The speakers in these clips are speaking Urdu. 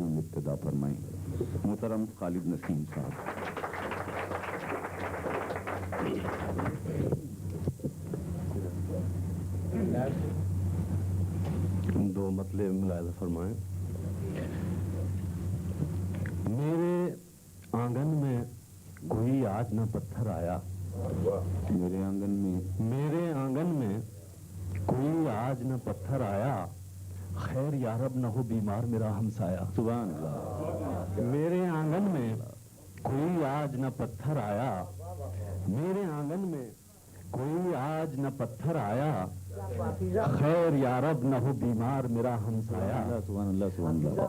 نظوم ابتدا فرمائیں محترم خالد نسیم صاحب. دو مطلب ملاحظہ فرمائیں. میرے آنگن میں کوئی آج نہ پتھر آیا. میرے آنگن میں کوئی آج نہ پتھر آیا. خیر یارب نہ ہو بیمار میرا ہمسایا. سبحان اللہ. میرے آنگن میں کوئی آج نہ پتھر آیا. میرے آنگن میں کوئی آج نہ پتھر آیا. خیر یارب نہ ہو بیمار میرا ہمسایا. سبحان اللہ سبحان اللہ.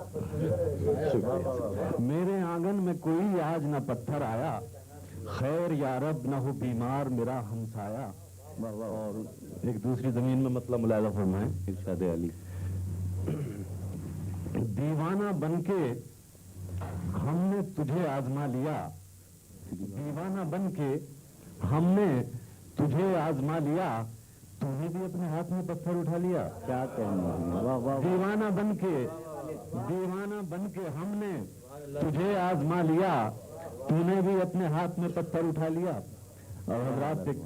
میرے آنگن میں کوئی آج نہ پتھر آیا. خیر یارب نہ ہو بیمار میرا ہمسایا. اور ایک دوسری زمین میں مطلب ملاحظہ فرمائیں. ارشاد علی. دیوانہ بن کے ہم نے تجھے آزما لیا. دیوانہ بن کے ہم نے تجھے آزما لیا. تو نے بھی اپنے ہاتھ میں پتھر اٹھا لیا. کیا کہنا. دیوانہ بن کے ہم نے تجھے آزما لیا. تو نے بھی اپنے ہاتھ میں پتھر اٹھا لیا. اور حضرات ایک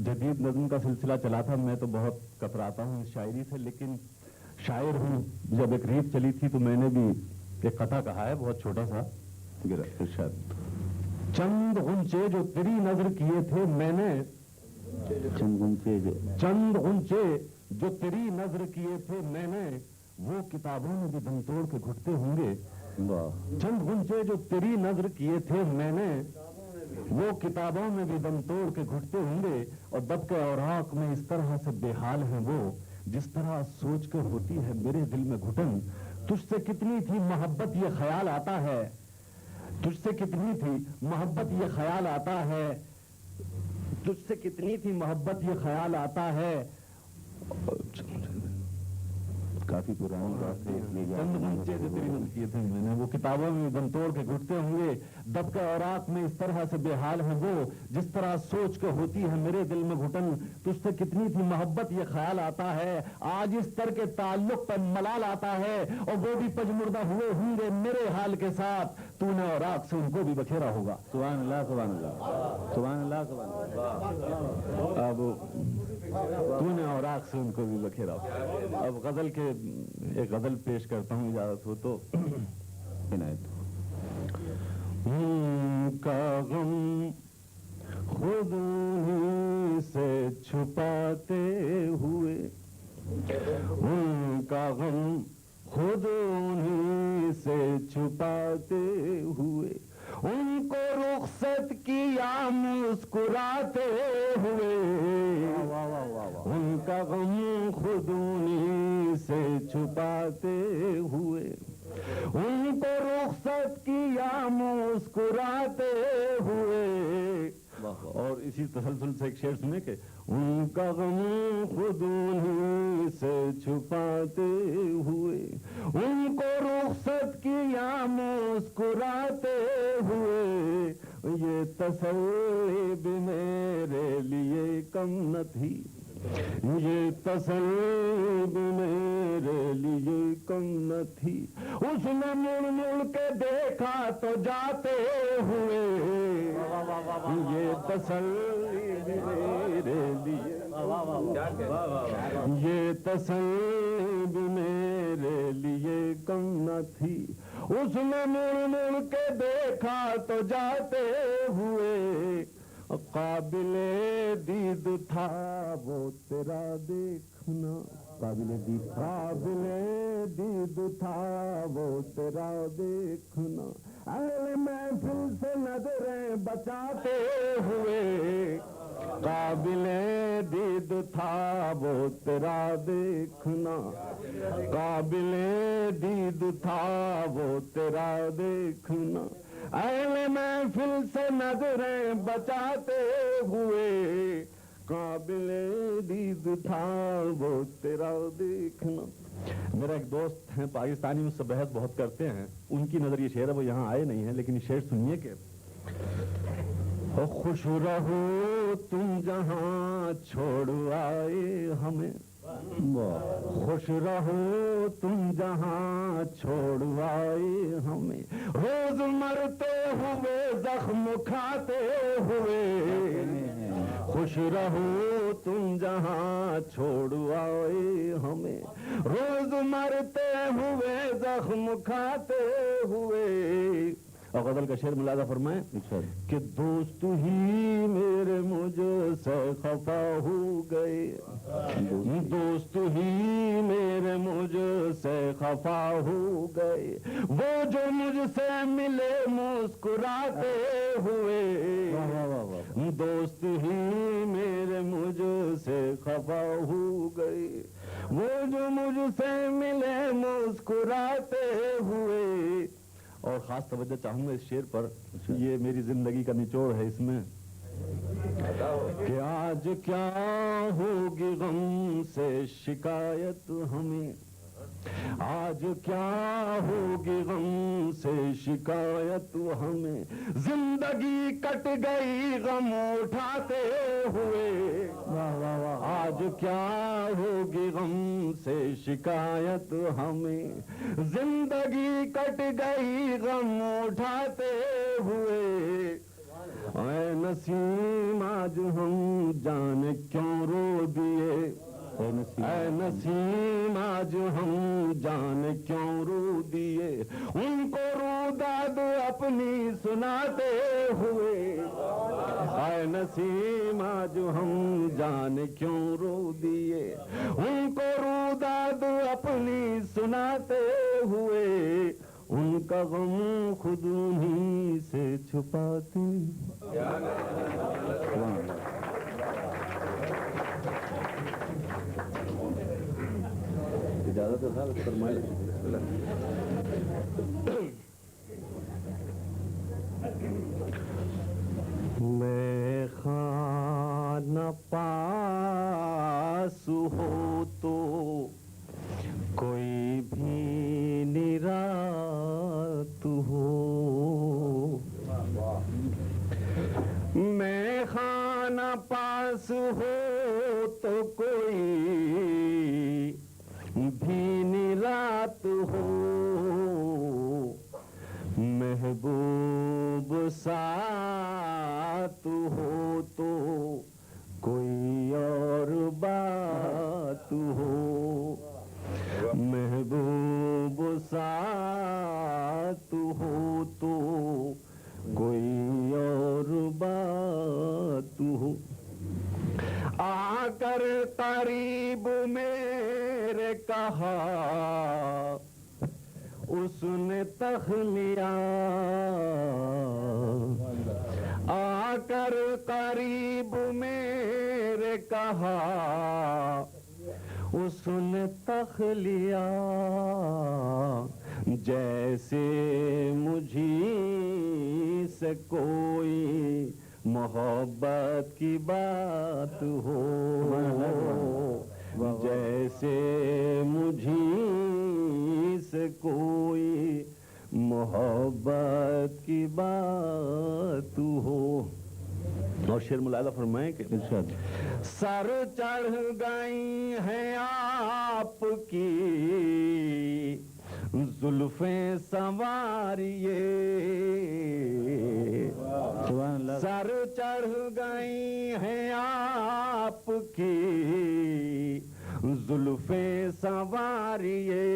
جدید نظم کا سلسلہ چلا تھا. میں تو بہت کتراتا ہوں اس شاعری سے لیکن شاعر ہوں. جب ایک ریت چلی تھی تو میں نے بھی ایک قطعہ کہا ہے بہت چھوٹا سا. ارشاد. چند غنچے جو تیری نظر کیے تھے میں نے. چند غنچے جو تیری نظر کیے تھے میں نے. وہ کتابوں میں بھی دم توڑ کے گھٹتے ہوں گے. چند غنچے جو تیری نظر کیے تھے میں نے. وہ کتابوں میں بھی دم توڑ کے گھٹتے ہوں گے. اور دب کے اوراق میں اس طرح سے بے حال ہیں وہ. جس طرح سوچ کر ہوتی ہے میرے دل میں گھٹن. تجھ سے کتنی تھی محبت یہ خیال آتا ہے. تجھ سے کتنی تھی محبت یہ خیال آتا ہے. تجھ سے کتنی تھی محبت یہ خیال آتا ہے. کافی پرانی بات ہے. چند غنچے جو تیری نظر کیے تھے میں نے. وہ کتابوں میں دم توڑ کے گھٹتے ہوں گے. دب کے اوراق میں اس طرح سے بے حال ہیں وہ. جس طرح سوچ کے ہوتی ہے میرے دل میں گھٹن. تجھ سے کتنی تھی محبت یہ خیال آتا ہے. آج اس طرح کے تعلق پر ملال آتا ہے. اور وہ بھی پجمردہ ہوئے ہوں گے میرے حال کے ساتھ. تو نے اوراق سے ان کو بھی بکھیرا ہوگا. سبحان اللہ سبحان اللہ سبحان اللہ سبحان اللہ. اب تو نے اوراق سے ان کو بھی بکھیرا ہوگا. اب غزل کے ایک غزل پیش کرتا ہوں اجازت ہو تو. عنایت. کا غم خود انہی سے چھپاتے ہوئے. ان کا غم خود انہی سے چھپاتے ہوئے. ان کو رخصت کیا مسکراتے ہوئے. ان کا غم خود انہی سے چھپاتے ہوئے. ان کو رخصت کیا مسکراتے ہوئے. اور اسی تسلسل سے ایک شعر سنے کہ ان کا غم خود انہی سے چھپاتے ہوئے. ان کو رخصت کیا مسکراتے ہوئے. یہ تسلی بھی میرے لیے کم نہ تھی. یہ تسلی بھی میرے لیے کم نہ تھی. اس نے مڑ مڑ کے دیکھا تو جاتے ہوئے. یہ تسلی بھی میرے لیے یہ تسلی بھی میرے لیے کم نہ تھی. اس نے مڑ مڑ کے دیکھا تو جاتے ہوئے. قابل دید تھا وہ تیرا دیکھنا. قابل دید تھا وہ تیرا دیکھنا. اہل محفل سے نظریں بچاتے ہوئے. قابل دید تھا وہ تیرا دیکھنا. قابل دید تھا وہ تیرا دیکھنا. اہل محفل سے نظریں بچاتے ہوئے. قابل دید تھا وہ تیرا دیکھنا. میرا ایک دوست ہیں پاکستانی مجھ سے بحث بہت کرتے ہیں. ان کی نظر یہ شعر ہے وہ یہاں آئے نہیں ہیں لیکن یہ شعر سنیے کہ خوش رہو تم جہاں چھوڑ آئے ہمیں. خوش رہو تم جہاں چھوڑ آئے ہمیں، روز مرتے ہوئے زخم کھاتے ہوئے، خوش رہو تم جہاں چھوڑ آئے ہمیں، روز مرتے ہوئے زخم کھاتے ہوئے۔ اور غزل کا شعر ملاحظہ فرمائیں کہ دوست ہی میرے مجھ سے خفا ہو گئے، دوست ہی میرے مجھ سے خفا ہو گئے، وہ جو مجھ سے ملے مسکراتے ہوئے، دوست ہی میرے مجھ سے خفا ہو گئے، وہ جو مجھ سے ملے مسکراتے ہوئے۔ اور خاص توجہ چاہوں گا اس شعر پر، یہ میری زندگی کا نچوڑ ہے اس میں کہ آج کیا ہوگی غم سے شکایت ہمیں، آج کیا ہوگی غم سے شکایت ہمیں، زندگی کٹ گئی غم اٹھاتے ہوئے، آج کیا ہوگی غم سے شکایت ہمیں، زندگی کٹ گئی غم اٹھاتے ہوئے۔ اے نسیم آج ہم جانے کیوں رو دیے، اے نسیم آج ہم جانے کیوں رو دیے، ان کو روداد اپنی سناتے ہوئے، اے نسیم آج ہم جانے کیوں رو دیے، ان کو روداد اپنی سناتے ہوئے، ان کا غم خود انہی سے چھپاتے۔ اجازت ہے صاحب فرمائے۔ میں خانہ پاس ہو تو کوئی بھی نرات ہو، میں خانہ پاس ہو تو کوئی بھی رات ہو، محبوب ساتھ ہو تو کوئی اور بات ہو، محبوب ساتھ ہو تو کوئی اور بات ہو، آ کر قریب میرے کہا اس نے تخلیہ، آ کر قریب میرے کہا اس نے تخلیہ، جیسے مجھی سے کوئی محبت کی بات ہو، جیسے مجھی سے کوئی محبت کی بات ہو۔ اور شعر ملاحظہ فرمائیں کہ سر چڑھ گئی ہیں آپ کی زلفیں سنواریے، سر چڑھ گئی ہیں آپ کی زلفیں سنواریے،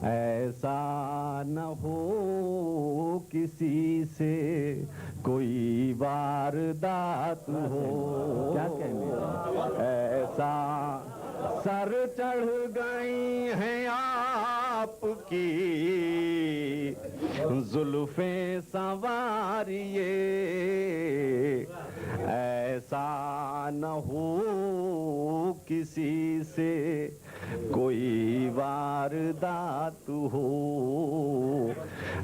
ایسا نہ ہو کسی سے کوئی واردات ہو، کیا کہنے، ایسا سر چڑھ گئی ہیں آپ کی زلفیں سنواریے، ایسا نہ ہو کسی سے کوئی واردات ہو،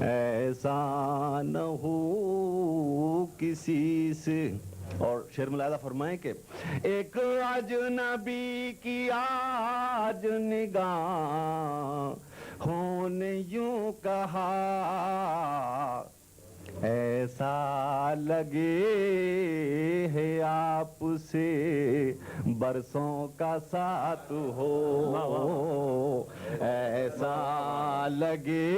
ایسا نہ ہو کسی سے۔ اور شعر ملاحظہ فرمائیں کہ ایک اجنبی کی آج نگاہوں نے یوں کہا، ایسا لگے ہے آپ سے برسوں کا ساتھ ہو ایسا لگے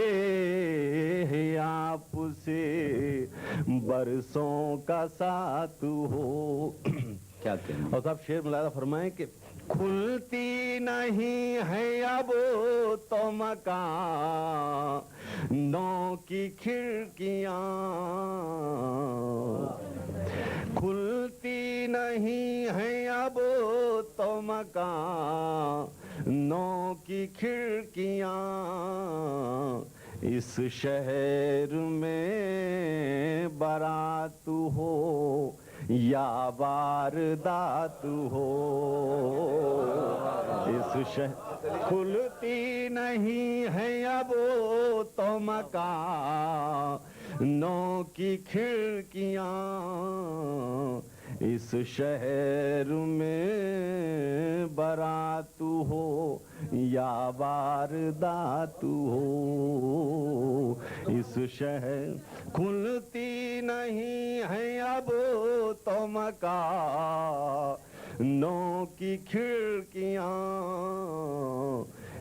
آپ سے برسوں کا ساتھ ہو. کیا کہیں اور صاحب شعر ملاحظہ فرمائیں کہ کھلتی نہیں ہے اب تو مکانوں کی کھڑکیاں کھلتی نہیں ہے اب تو مکانوں کی کھڑکیاں اس شہر میں بارات ہو یا واردات ہو اس شہر کھلتی نہیں ہے اب تو مکانوں کی کھڑکیاں اس شہر میں بارات ہو یا واردات ہو اس شہر کھلتی نہیں ہے اب تو مکانوں کی کھڑکیاں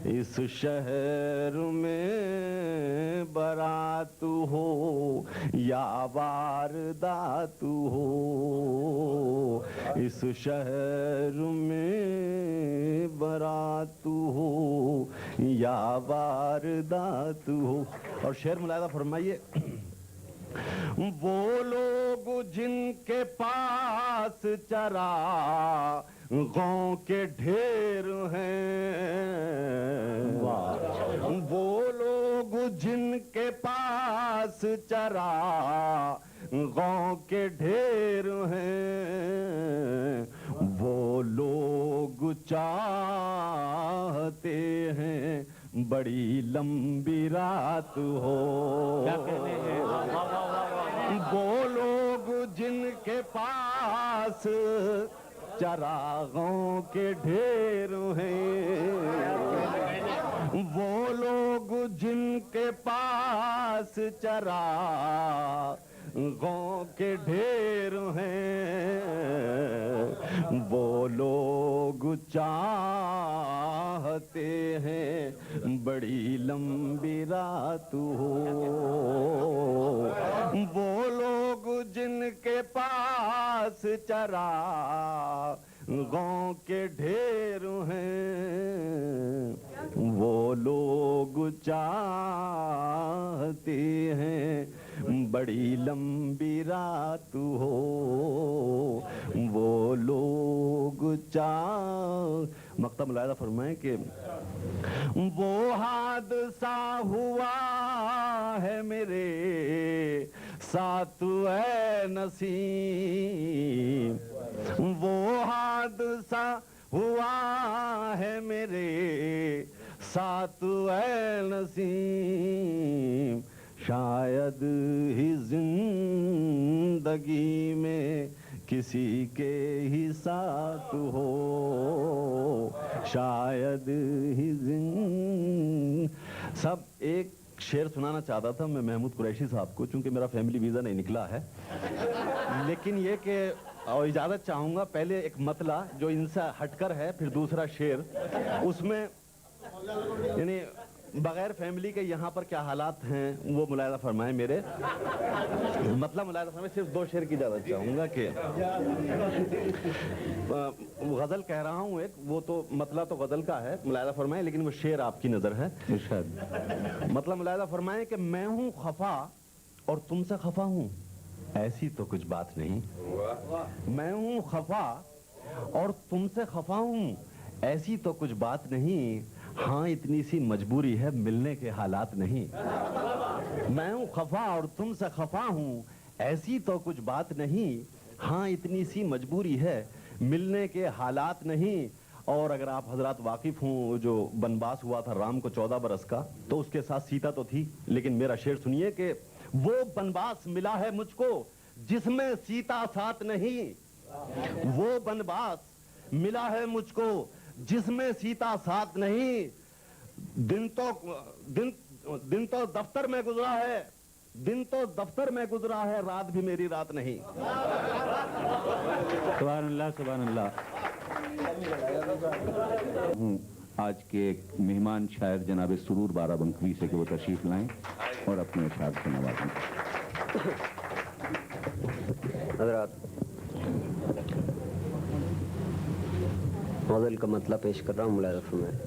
اس شہر میں بارات ہو یا واردات ہو اس شہر میں بارات ہو یا واردات ہو. اور شعر ملاحظہ فرمائیے وہ لوگ جن کے پاس چراغوں کے ڈھیر ہیں وہ لوگ جن کے پاس چراغوں کے ڈھیر ہیں وہ لوگ چاہتے ہیں بڑی لمبی رات ہو. کیا کہنے ہیں وہ لوگ جن کے پاس چراغوں کے ڈھیر ہیں وہ لوگ جن کے پاس چراغوں کے ڈھیر ہیں وہ لوگ چاہتے ہیں بڑی لمبی رات ہو وہ لوگ جن کے پاس چراغوں کے ڈھیر ہیں وہ لوگ چاہتے ہیں بڑی لمبی رات ہو وہ لوگ مقطع ملاحظہ فرمائیں کہ وہ حادثہ ہوا ہے میرے ساتھ اے نسیم وہ حادثہ ہوا ہے میرے ساتھ اے نسیم شاید ہی زندگی میں کسی کے ہی ساتھ ہو شاید ہی سب ایک شعر سنانا چاہتا تھا میں محمود قریشی صاحب کو چونکہ میرا فیملی ویزا نہیں نکلا ہے لیکن یہ کہ اور اجازت چاہوں گا پہلے ایک مطلع جو ان سے ہٹ کر ہے پھر دوسرا شعر اس میں یعنی بغیر فیملی کے یہاں پر کیا حالات ہیں وہ ملاحظہ فرمائیں میرے مطلب ملاحظہ فرمائیں صرف دو شعر کی اجازت چاہوں گا کہ غزل کہہ رہا ہوں ایک وہ تو مطلب تو غزل کا ہے ملاحظہ فرمائیں لیکن وہ شعر آپ کی نظر ہے مطلب ملاحظہ فرمائیں کہ میں ہوں خفا اور تم سے خفا ہوں ایسی تو کچھ بات نہیں میں ہوں خفا اور تم سے خفا ہوں ایسی تو کچھ بات نہیں ہاں اتنی سی مجبوری ہے ملنے کے حالات نہیں میں ہوں خفا اور تم سے خفا ہوں ایسی تو کچھ بات نہیں ہاں اتنی سی مجبوری ہے ملنے کے حالات نہیں اور اگر آپ حضرات واقف ہوں جو بنواس ہوا تھا رام کو 14 برس کا تو اس کے ساتھ سیتا تو تھی لیکن میرا شعر سنیے کہ وہ بنواس ملا ہے مجھ کو جس میں سیتا ساتھ نہیں وہ بنواس ملا ہے مجھ کو جس میں سیتا ساتھ نہیں دن تو دفتر میں گزرا ہے دن تو دفتر میں گزرا ہے رات بھی میری رات نہیں سبحان اللہ ہوں آج کے ایک مہمان شاعر جناب سرور بارہ بنکوی سے کہ وہ تشریف لائیں اور اپنے اشعار سے نوازیں. حضرات، غزل کا مطلب پیش کر رہا ہوں، ملاحظہ فرمائیں.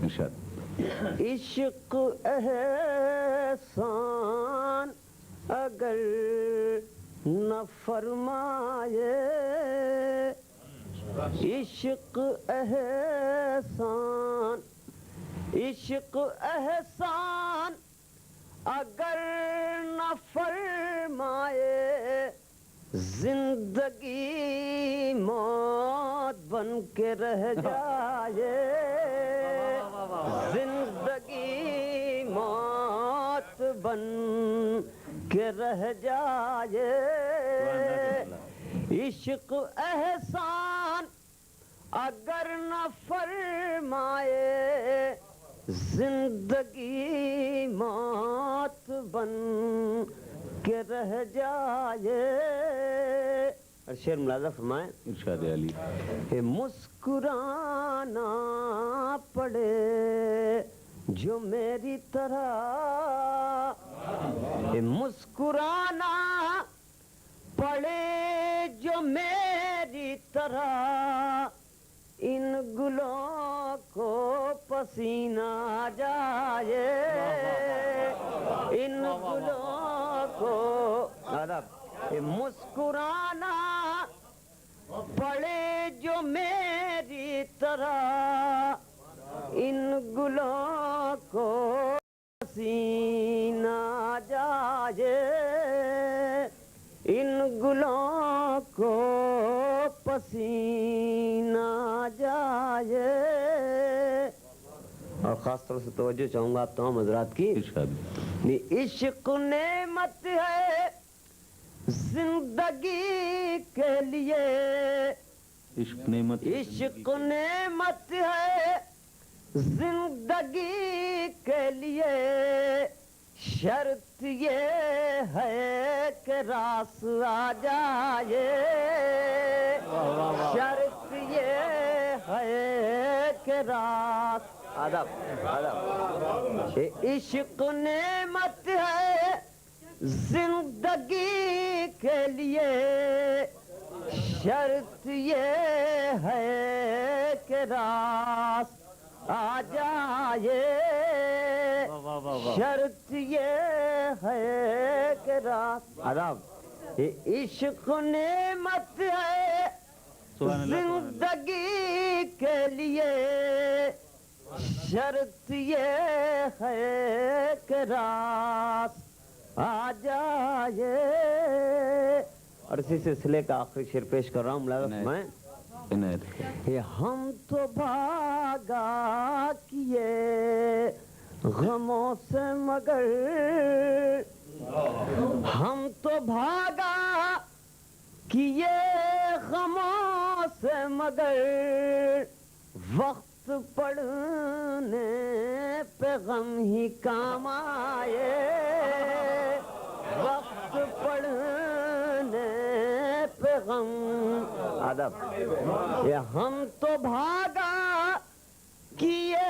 ارشاد. عشق احسان اگر نہ فرمائے، عشق احسان، عشق احسان اگر نہ فرمائے، زندگی موت بن کے رہ جائے، زندگی موت بن کے رہ جائے. عشق احسان اگر نہ فرمائے، زندگی موت بن کے رہ جائے. اور شعر ملاحظہ فرمائیں. ارشاد علی. مسکرانا پڑے جو میری طرح، مسکرانا پڑے جو میری طرح، ان گلوں کو پسینہ آ جائے، ان گلوں کو مسکرانا پڑے جو میری طرح، ان گلوں کو پسینہ آ جائے، ان گلوں کو پسینہ آ جائے. اور خاص طور سے توجہ چاہوں گا آپ تمام حضرات کی. ارشاد. عشق نعمت ہے زندگی کے لیے، عشق نعمت، عشق نعمت ہے زندگی کے لیے، شرط یہ ہے کہ راس آ جائے، شرط یہ ہے کہ راس. ادب ادب. عشق نعمت ہے زندگی کے لیے، شرط یہ ہے کہ راس آ جائے، شرط یہ ہے کہ راس. ادب. عشق نعمت ہے زندگی کے لیے، شرط یہ ہے کہ راس آ جائے. اور اسی سلسلے کا آخری شعر پیش کر رہا ہوں، ملاحظہ فرمائیں. ہم تو بھاگا کیے غموں سے مگر، ہم تو بھاگا کیے غموں سے مگر، وقت پڑنے پہ غم ہی کام آئے، وقت پڑنے پہ غم. ادب. ہم تو بھاگا کیے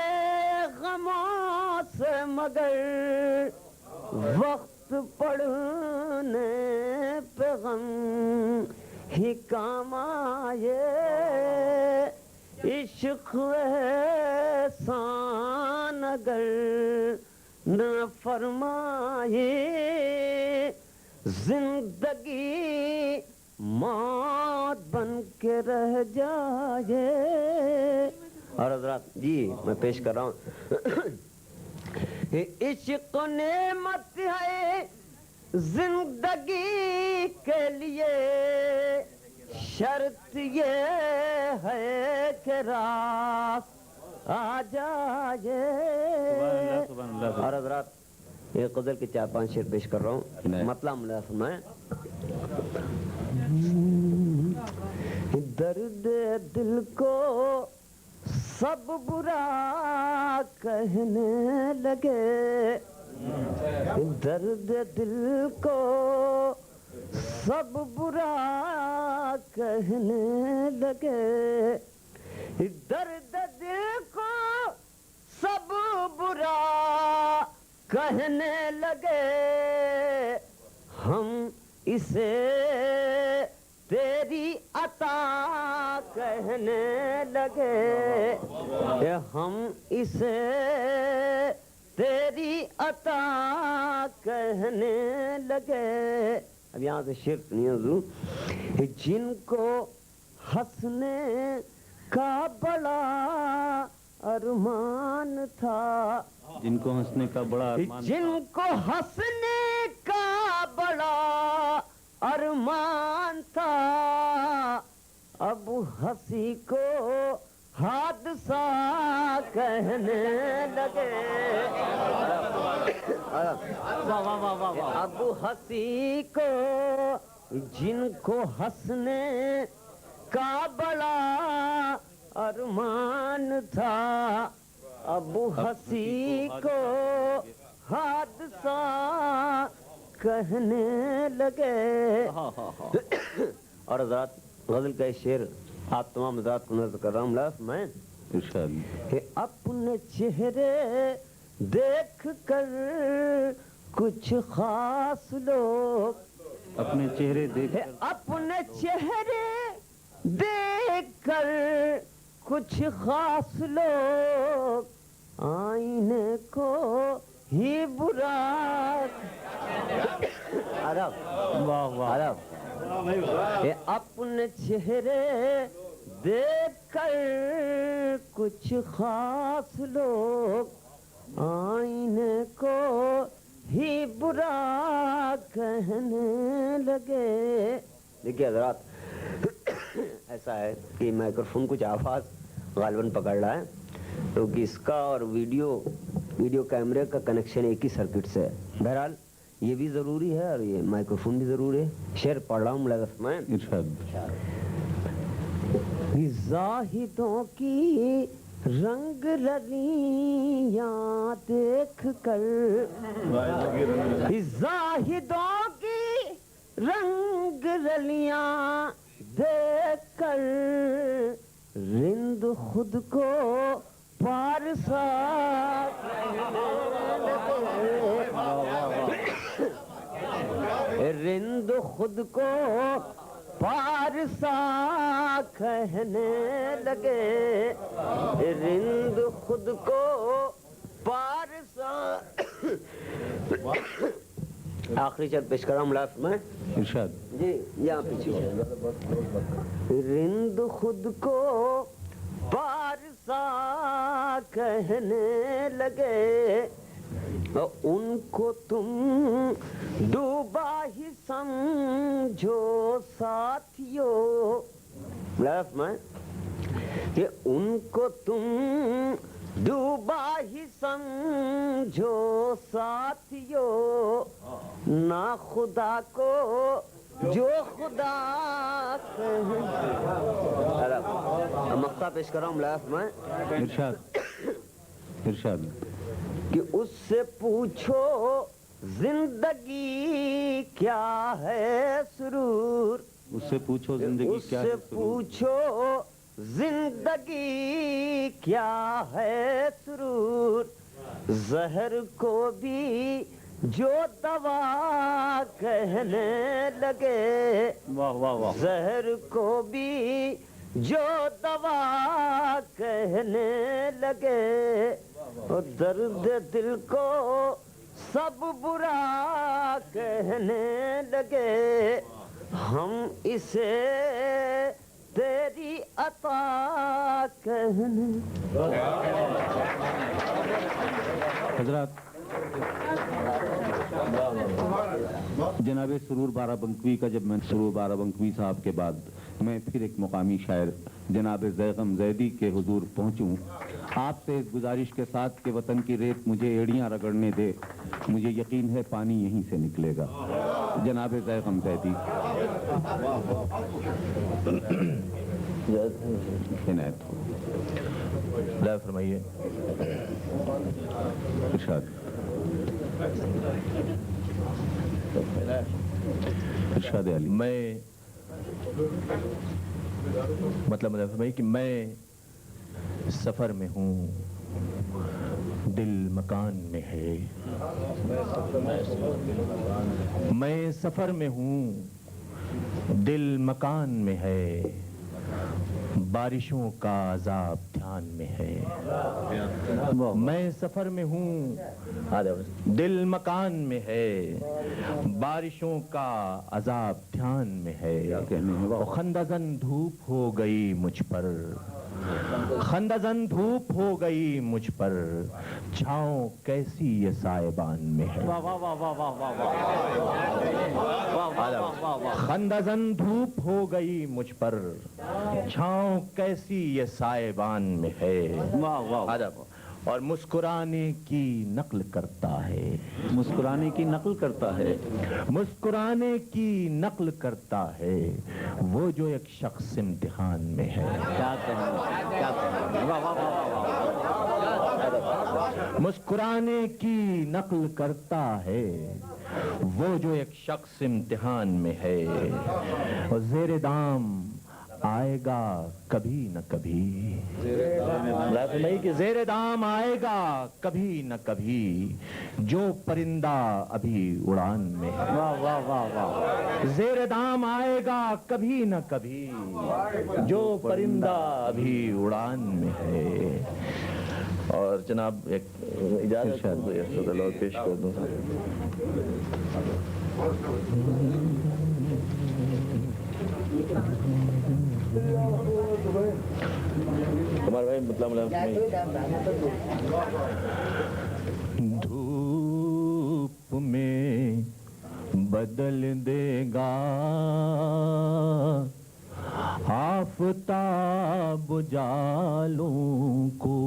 غموں سے مگر، وقت پڑنے پہ غم ہی کام آئے. عشق احسان اگر نہ فرمائے، زندگی موت بن کے رہ جائے. اور حضرات جی میں پیش کر رہا ہوں. عشق نعمت ہے زندگی کے لیے، شرط یہ ہے کہ راس آ جائے. اور حضرات یہ غزل کے 4-5 شعر پیش کر رہا ہوں، مطلب ملاحظہ فرمائیں. درد دل کو سب برا کہنے لگے، درد دل کو سب برا کہنے لگے درد دل کو سب برا کہنے لگے ہم اسے تیری عطا کہنے لگے ہم اسے تیری عطا کہنے لگے اب یہاں سے شرط نہیں حضور جن کو ہنسنے کا بڑا ارمان تھا جن کو ہنسنے کا بڑا ارمان جن کو ہنسنے کا بڑا ارمان تھا اب ہنسی کو حادثہ کہنے لگے اب ہنسی کو جن کو ہنسنے کا بڑا ارمان تھا اب ہنسی کو حادثہ کہنے لگے اور حضرات غزل کا شعر آپ تمام حضرات کو نظر کر رہا ہوں لفظ میں ارشاد کہ اپنے چہرے دیکھ کر کچھ خاص لوگ اپنے چہرے دیکھ کر اپنے چہرے دیکھ کر کچھ خاص لوگ آئینے کو ہی برا عرب واہ واہ عرب اپنے چہرے دیکھ کر کچھ خاص لوگ آئینے کو ہی برا کہنے لگے دیکھیے حضرات ایسا ہے کہ مائکروفون کچھ آواز غالباً پکڑ رہا ہے کیونکہ اس کا اور ویڈیو کیمرے کا کنیکشن ایک ہی سرکٹ سے ہے بہرحال یہ بھی ضروری ہے اور یہ مائکروفون بھی ضروری ہے شعر پڑھ رہا ہوں ملغف میں ارشاد زاہدوں کی رنگ رلیاں دیکھ کر زاہدوں کی رنگ رلیاں دیکھ کر رند خود کو پارسا رند خود کو پارسا کہنے لگے رند خود کو پارسا آخری شعر پیش کر رہا ہوں لاسٹ میں ارشاد جی یہاں پیچھے رند خود کو پارسا کہنے لگے ان کو تم ڈوبا ہی سمجھو ساتھیو لفظ میں کہ ان کو تم ڈوبا ہی سمجھو ساتھیو نہ خدا کو جو خدا مقطع پیش کر رہا ہوں لفظ میں ارشاد ارشاد کہ اس سے پوچھو زندگی کیا ہے سرور اس سے پوچھو زندگی اس کیا سے ہے پوچھو زندگی کیا ہے سرور زہر کو بھی جو دوا کہنے لگے واہ واہ واہ زہر کو بھی جو دوا کہنے لگے درد دل کو سب برا کہنے لگے ہم اسے تیری عطا کہنے حضرات جناب سرور بارہ بنکوی کا جب میں سرور بارہ بنکوی صاحب کے بعد میں پھر ایک مقامی شاعر جناب زیغم زیدی کے حضور پہنچوں آپ سے اس گزارش کے ساتھ کہ وطن کی ریت مجھے ایڑیاں رگڑنے دے مجھے یقین ہے پانی یہیں سے نکلے گا جناب زیغم زیدی عنایت ہو لا فرمائیے ارشاد ارشاد علی میں مطلب فرمائی کہ میں سفر میں ہوں، دل مکان میں ہے. میں سفر میں ہوں، دل مکان میں ہے، بارشوں کا عذاب دھیان میں ہے. میں سفر میں ہوں، دل مکان میں ہے، بارشوں کا عذاب دھیان میں ہے. خندزن دھوپ ہو گئی مجھ پر، خندزن دھوپ ہو گئی مجھ پر، چھاؤں کیسی یہ سائبان میں ہے. خندزن دھوپ ہو گئی مجھ پر، چھاؤں کیسی یہ سائبان میں ہے. اور مسکرانے کی نقل کرتا ہے، مسکرانے کی نقل کرتا ہے، مسکرانے کی نقل کرتا ہے، وہ جو ایک شخص امتحان میں ہے. کیا کہیں، کیا کہیں. مسکرانے کی نقل کرتا ہے، وہ جو ایک شخص امتحان میں ہے. اور زیر دام آئے گا کبھی نہ کبھی، کہ زیر دام آئے گا کبھی نہ کبھی، جو پرندہ ابھی اڑان میں ہے. زیر دام آئے گا کبھی نہ کبھی، جو پرندہ ابھی اڑان میں ہے. اور جناب ایک اجازت پیش کر دوں. ہمارے بھائی مطلب دھوپ میں بدل دے گا آفتاب جالوں کو.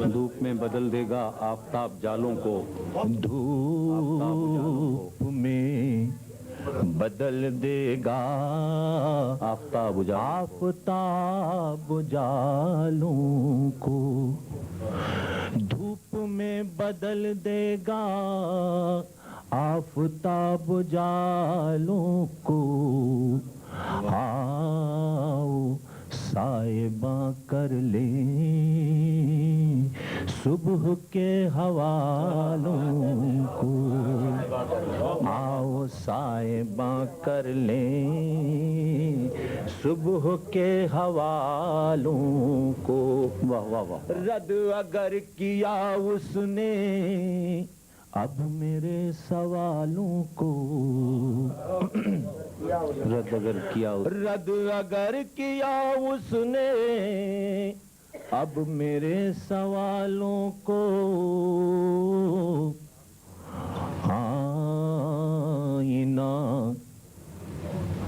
دھوپ میں بدل دے گا آفتاب جالوں کو. دھوپ میں بدل دے گا آفتاب جالوں کو. دھوپ میں بدل دے گا آفتاب جالوں کو. آؤ سائباں کر لیں صبح کے حوالوں کو. آؤ سائباں کر لیں صبح کے حوالوں کو. رد اگر کیا اس نے اب میرے سوالوں کو. رد اگر کیا اس نے اب میرے سوالوں کو. آئینہ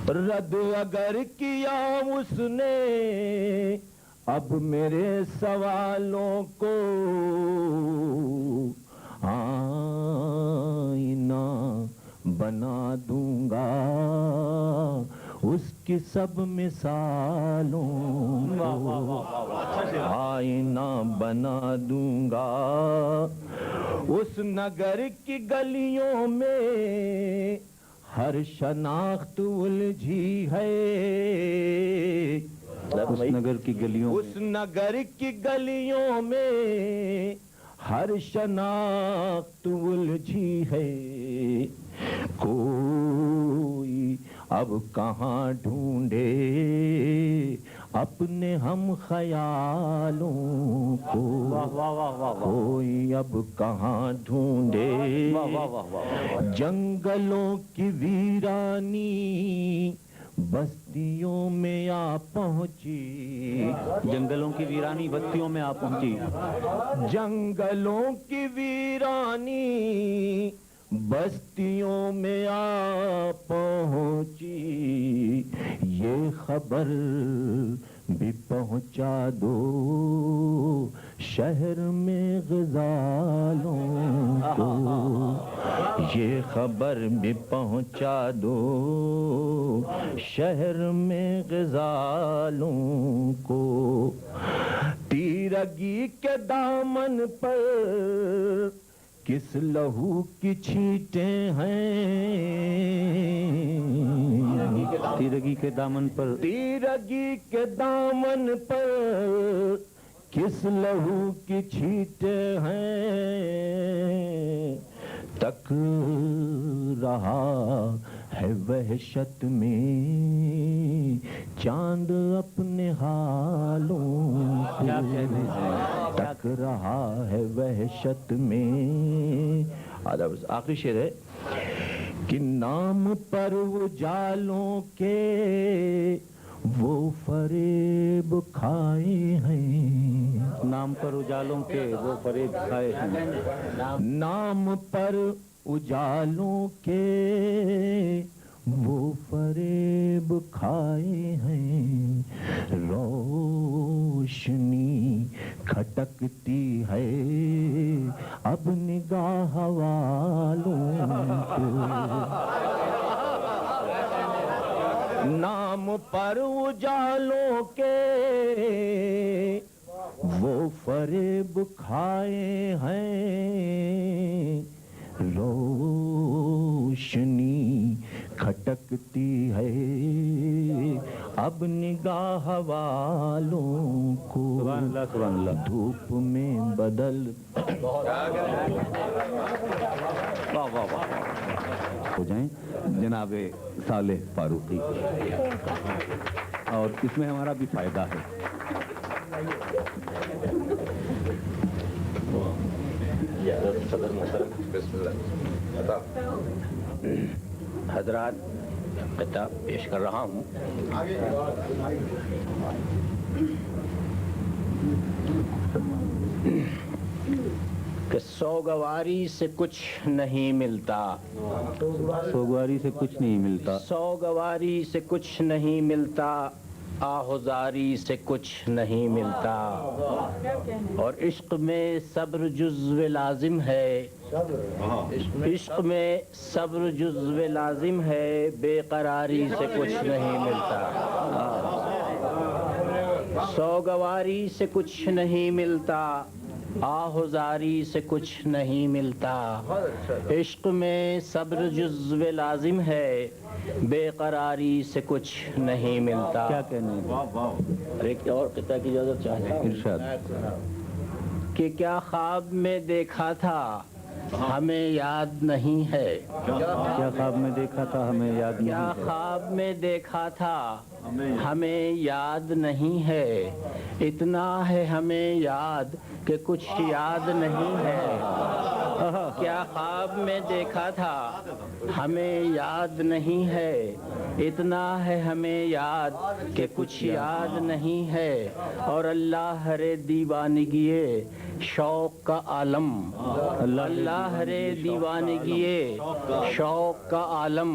رد اگر کیا اس نے اب میرے سوالوں کو. آئینہ بنا دوں گا اس کی سب مثالوں کو. آئینہ بنا دوں گا اس نگر کی گلیوں میں ہر شناخت الجھی ہے. اس نگر کی گلیوں اس نگر کی گلیوں میں ہر شناخت الجھی ہے. کوئی اب کہاں ڈھونڈے اپنے ہم خیالوں کو. کوئی اب کہاں ڈھونڈے جنگلوں کی ویرانی بستیوں میں آ پہنچی. جنگلوں کی ویرانی بستیوں میں آ پہنچی. جنگلوں کی ویرانی بستیوں میں آ پہنچی. یہ خبر بھی پہنچا دو شہر میں غزالوں کو. یہ خبر بھی پہنچا دو شہر میں غزالوں کو. تیرگی کے دامن پر کس لہو کی چھینٹیں ہیں، تیرگی کے دامن پر تیرگی کے دامن پر کس لہو کی چھینٹیں ہیں، تک رہا ہے وحشت میں چاند اپنے حالوں کو، تک رہا ہے وحشت میں۔ آخری شعر ہے کہ نام پر اجالوں کے وہ فریب کھائے ہیں، نام پر اجالوں کے وہ فریب کھائے ہیں، نام پر اجالوں کے وہ فریب کھائے ہیں، روشنی کھٹکتی ہے اب نگاہ والوں کو، نام پر اجالوں کے وہ فریب کھائے ہیں، روشنی کھٹکتی ہے اب نگاہ والوں کو، سبحان اللہ سبحان اللہ، دھوپ میں بدل ہو جائیں جناب صالح فاروقی، اور اس میں ہمارا بھی فائدہ ہے۔ حضرات خطاب پیش کر رہا ہوں۔ کہ سوگواری سے کچھ نہیں ملتا، سوگواری سے کچھ نہیں ملتا، سوگواری سے کچھ نہیں ملتا، آہوزاری سے کچھ نہیں ملتا، اور عشق میں صبر جزو لازم ہے، عشق میں صبر جزو لازم ہے، بے قراری سے کچھ نہیں ملتا، سوگواری سے کچھ نہیں ملتا، آہوزاری سے کچھ نہیں ملتا، عشق میں صبر جزو لازم ہے، بے قراری سے کچھ نہیں ملتا۔ کیا کہنے ہیں؟ ایک اور قطعہ کی اجازت چاہتے ہیں؟ ارشاد۔ کہ کیا خواب میں دیکھا تھا ہمیں یاد نہیں ہے، کیا خواب میں دیکھا تھا ہمیں یاد نہیں کیا ہے، خواب میں دیکھا تھا ہمیں یاد نہیں ہے، اتنا ہے ہمیں یاد کہ کچھ یاد نہیں ہے، کیا خواب میں دیکھا تھا ہمیں یاد نہیں ہے، اتنا ہے ہمیں یاد کہ کچھ یاد نہیں ہے، اور اللہ رے دیوانگیے شوق کا عالم، اللہ رے دیوانگیے شوق کا عالم،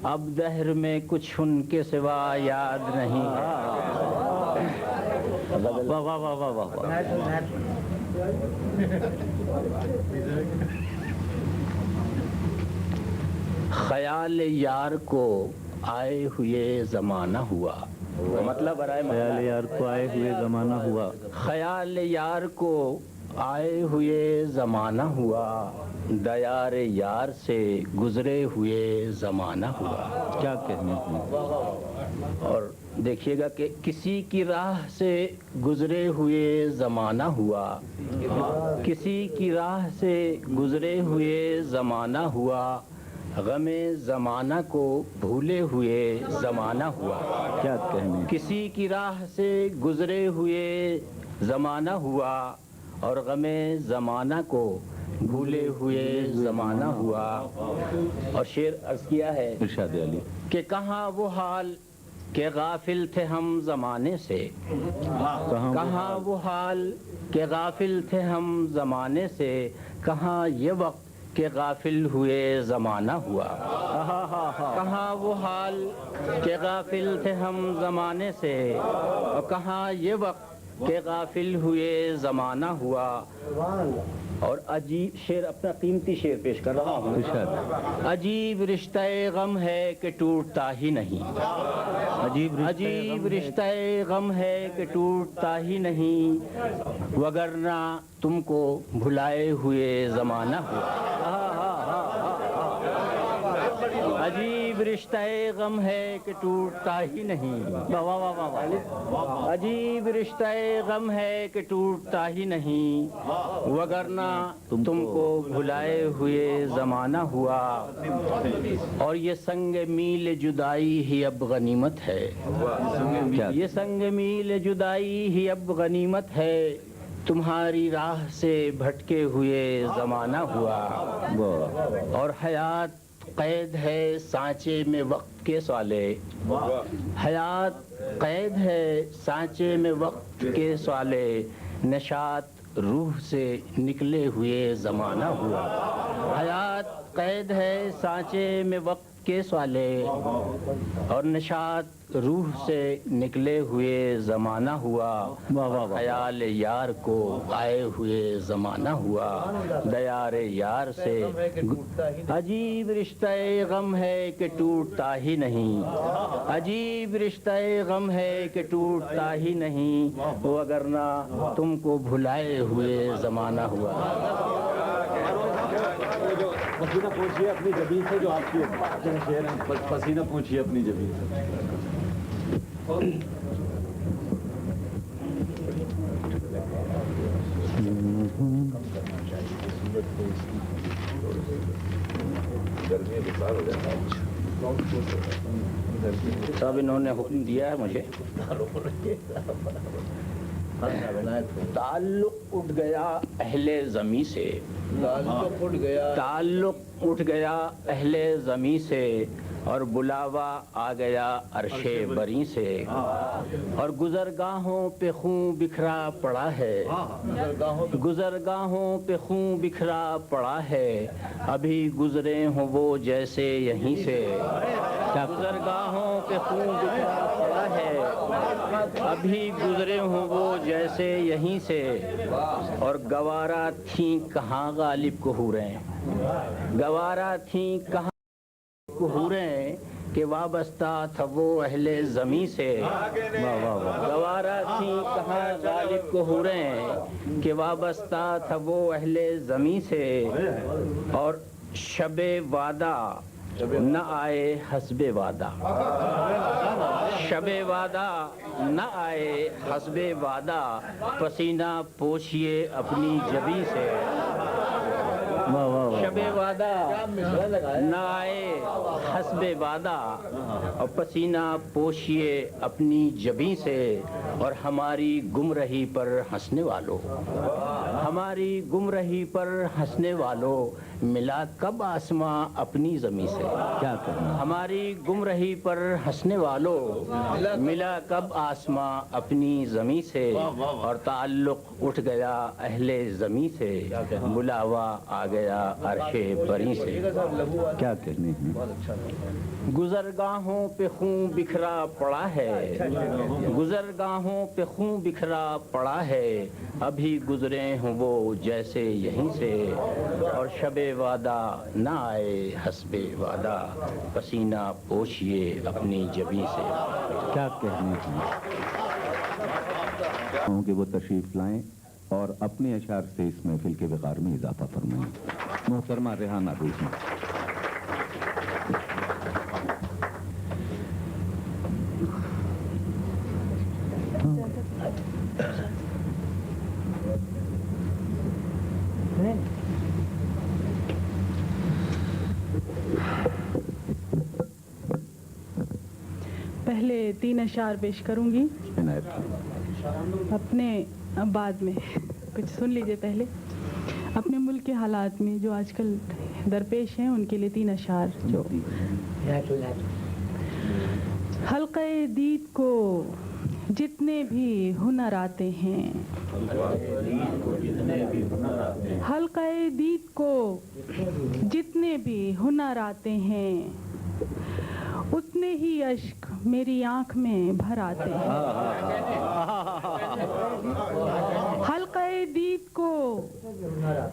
اب دہر میں کچھ ان کے سوا یاد نہیں ہے۔ واہ واہ واہ واہ واہ، خیال یار کو آئے ہوئے زمانہ ہوا، مطلب برائے خیال یار کو آئے ہوئے زمانہ ہوا، خیال یار کو آئے ہوئے زمانہ ہوا، دیار یار سے گزرے ہوئے زمانہ ہوا۔ کیا کہنے ہیں؟ اور دیکھیے گا کہ کسی کی راہ سے گزرے ہوئے زمانہ ہوا، کسی کی راہ سے گزرے ہوئے زمانہ ہوا، غم زمانہ کو بھولے ہوئے زمانہ ہوا۔ کیا کہنے ہیں؟ کسی کی راہ سے گزرے ہوئے زمانہ ہوا، اور غم زمانہ کو بھولے ہوئے زمانہ ہوا۔ اور شعر عرض کیا ہے ارشاد علی، کہ کہاں وہ حال کہ غافل تھے ہم زمانے سے، کہاں وہ حال کہ غافل تھے ہم زمانے سے، کہاں یہ وقت کہ غافل ہوئے زمانہ ہوا، کہاں وہ حال کہ غافل تھے ہم زمانے سے، اور کہاں یہ وقت کہ غافل ہوئے زمانہ ہوا، اور عجیب شعر، اپنا قیمتی شعر پیش کر رہا ہوں. عجیب رشتہ غم ہے کہ ٹوٹتا ہی نہیں، عجیب رشتہ غم ہے کہ ٹوٹتا ہی نہیں، وگرنہ تم کو بھلائے ہوئے زمانہ ہوا. عجیب رشتہ غم ہے کہ ٹوٹتا ہی نہیں، عجیب رشتہ غم ہے کہ ٹوٹتا ہی نہیں، وگرنہ تم کو بھلائے ہوئے زمانہ ہوا. اور یہ سنگ میل جدائی ہی اب غنیمت ہے، یہ سنگ میل جدائی ہی اب غنیمت ہے، تمہاری راہ سے بھٹکے ہوئے زمانہ ہوا. اور حیات قید ہے سانچے میں وقت کے سوالے، حیات قید ہے سانچے میں وقت کے سوالے، نشاط روح سے نکلے ہوئے زمانہ ہوا. حیات قید ہے سانچے میں وقت کے سوالے، اور نشاط روح سے نکلے ہوئے زمانہ ہوا. خیال یار کو آئے ہوئے زمانہ ہوا، دیار یار سے. عجیب رشتہ غم ہے کہ ٹوٹتا ہی نہیں، عجیب رشتہ غم ہے کہ ٹوٹتا ہی نہیں، وگرنہ تم کو بھلائے ہوئے زمانہ ہوا. پسینہ پوچھیے اپنی زبین سے، جو آپ کی شعر ہیں، پسینہ پوچھیے اپنی زبین سے. صاحب انہوں نے حکم دیا ہے مجھے. تعلق اٹھ گیا اہل زمیں سے، تعلق اٹھ گیا اہل زمیں سے، اور بلاوا آ گیا عرش بری سے. اور گزرگاہوں پہ خون بکھرا پڑا ہے، گزرگاہوں پہ خون بکھرا پڑا ہے، ابھی گزرے ہوں وہ جیسے یہیں سے. گزرگاہوں پہ خون بکھرا پڑا ہے، ابھی گزرے ہوں وہ جیسے یہیں سے. اور گوارا تھیں کہاں غالب کو حوریں، گوارا تھیں کہاں کو حوریں، کہ وابستہ تھا وہ اہل زمیں سے. گوارا تھیں کہاں غالب کو حوریں، کہ وابستہ تھا وہ اہل زمیں سے. اور شب وعدہ نہ آئے حسب وعدہ، شب وعدہ نہ آئے حسب وعدہ، پسینہ پوچھئے اپنی جبیں سے. شب وعدہ نہ آئے حسب وعدہ، اور پسینہ پوچھئے اپنی جبیں سے. اور ہماری گمرہی پر ہنسنے والوں، ہماری گمرہی پر ہنسنے والوں، ملا کب آسماں اپنی زمین سے. کیا کرنا، ہماری گمرہی پر ہنسنے والوں، ملا کب آسماں اپنی زمین سے. اور تعلق اٹھ گیا اہل زمین سے، بلاوا آ گیا عرش بری سے. کیا کہنے ہیں. گزرگاہوں پہ خون بکھرا پڑا ہے، گزرگاہوں پہ خون بکھرا پڑا ہے، ابھی گزرے ہوں وہ جیسے یہیں سے. اور شب وعدہ نہ آئے حسب وعدہ، پسینہ پوچھئے اپنی جبیں سے. کیا کہنے ہیں کہ وہ تشریف لائیں اور اپنے اشعار سے اس محفل کے وقار میں اضافہ فرمائیں. محترمہ ریحانہ دوسری. پہلے 3 اشعار پیش کروں گی عنایت. اپنے بعد میں کچھ سن لیجئے. پہلے اپنے ملک کے حالات میں جو آج کل درپیش ہیں ان کے لیے 3 اشعار. جو حلقہ دید کو جتنے بھی ہنر آتے ہیں، حلقہ دید کو جتنے بھی ہنر آتے ہیں، اتنے ہی اشک میری آنکھ میں بھر آتے ہیں. حلقہ دید کو